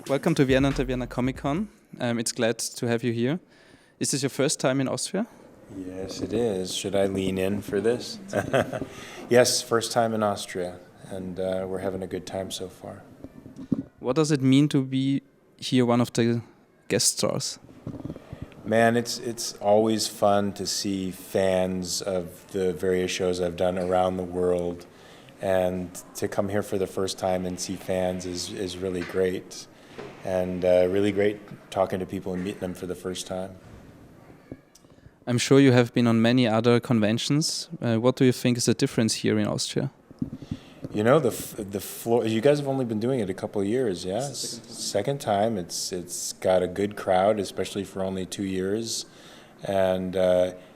Welcome to Vienna and the Vienna Comic Con. It's glad to have you here. Is this your first time in Austria? Yes, it is. Should I lean in for this? Yes, first time in Austria, and we're having a good time so far. What does it mean to be here, one of the guest stars? Man, it's always fun to see fans of the various shows I've done around the world, and to come here for the first time and see fans is really great, and really great talking to people and meeting them for the first time. I'm sure you have been on many other conventions. What do you think is the difference here in Austria? You know, the floor. You guys have only been doing it a couple of years, yeah. Second time. It's got a good crowd, especially for only 2 years, and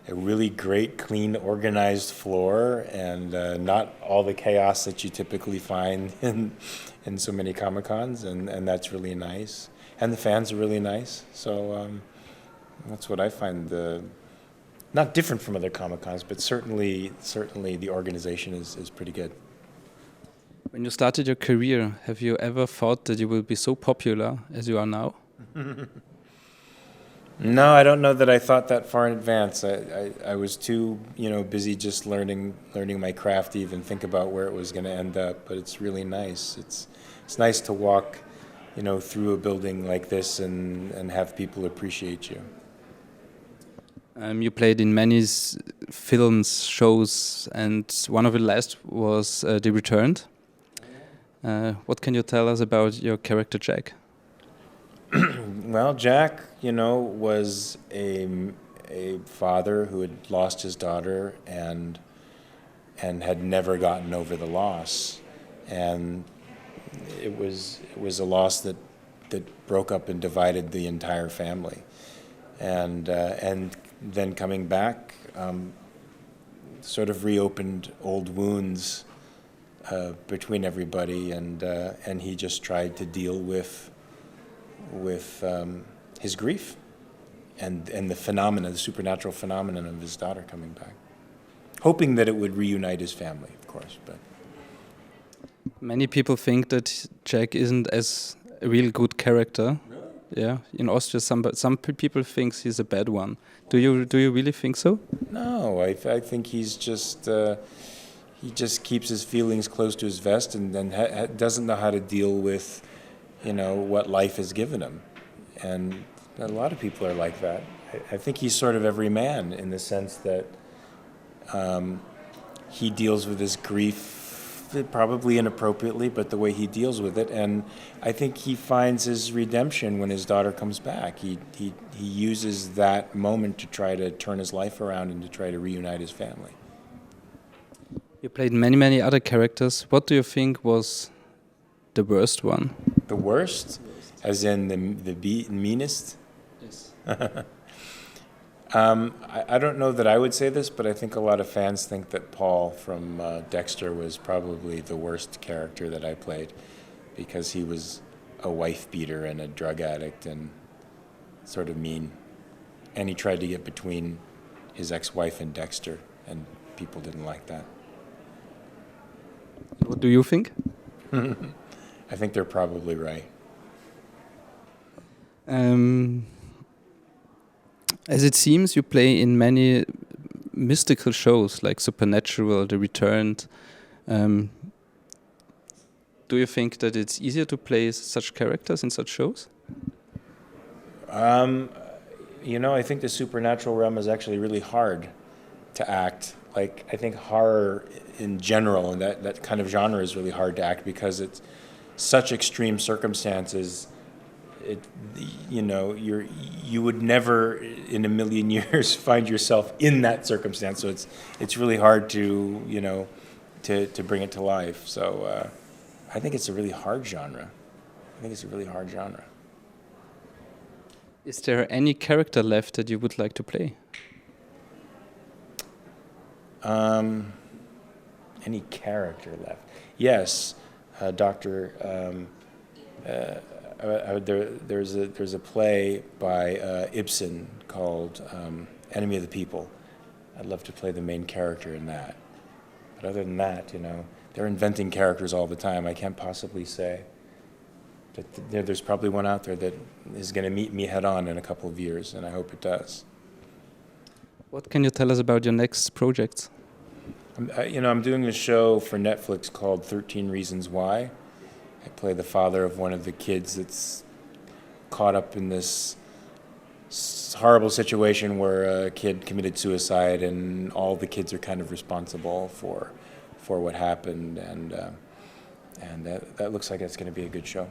a really great, clean, organized floor, and not all the chaos that you typically find in so many Comic Cons, and that's really nice. And the fans are really nice. So that's what I find not different from other Comic Cons, but certainly the organization is pretty good. When you started your career, have you ever thought that you will be so popular as you are now? No, I don't know that I thought that far in advance. I was too busy just learning my craft to even think about where it was going to end up. But it's really nice. It's nice to walk through a building like this and have people appreciate you. You played in many films, shows, and one of the last was The Returned. What can you tell us about your character Jack? Well, Jack, was a father who had lost his daughter and had never gotten over the loss, and it was a loss that broke up and divided the entire family, and then coming back, sort of reopened old wounds between everybody, and he just tried to deal with his grief and the supernatural phenomenon of his daughter coming back, hoping that it would reunite his family, of course. But many people think that Jack isn't as a real good character. really? Yeah, in Austria, some people think he's a bad one. Do you really think so? No, I think he's just. He just keeps his feelings close to his vest, and then doesn't know how to deal with, what life has given him. And a lot of people are like that. I think he's sort of every man in the sense that he deals with his grief probably inappropriately, but the way he deals with it. And I think he finds his redemption when his daughter comes back. He uses that moment to try to turn his life around and to try to reunite his family. You played many other characters. What do you think was the worst one? The worst? As in the meanest? Yes. I don't know that I would say this, but I think a lot of fans think that Paul from Dexter was probably the worst character that I played, because he was a wife beater and a drug addict and sort of mean. And he tried to get between his ex-wife and Dexter, and people didn't like that. What do you think? I think they're probably right. As it seems, you play in many mystical shows like Supernatural, The Returned. Do you think that it's easier to play such characters in such shows? I think the supernatural realm is actually really hard to act. Like, I think horror in general, and that kind of genre is really hard to act because it's such extreme circumstances. You would never in a million years find yourself in that circumstance. So it's really hard to bring it to life. So I think it's a really hard genre. Is there any character left that you would like to play? Any character left? Yes, Doctor. There's a play by Ibsen called Enemy of the People. I'd love to play the main character in that, But other than that, you know, they're inventing characters all the time. I can't possibly say. But there's probably one out there that is going to meet me head on in a couple of years, and I hope it does. What can you tell us about your next projects? I'm doing a show for Netflix called 13 Reasons Why. I play the father of one of the kids that's caught up in this horrible situation where a kid committed suicide, and all the kids are kind of responsible for what happened, and that looks like it's going to be a good show.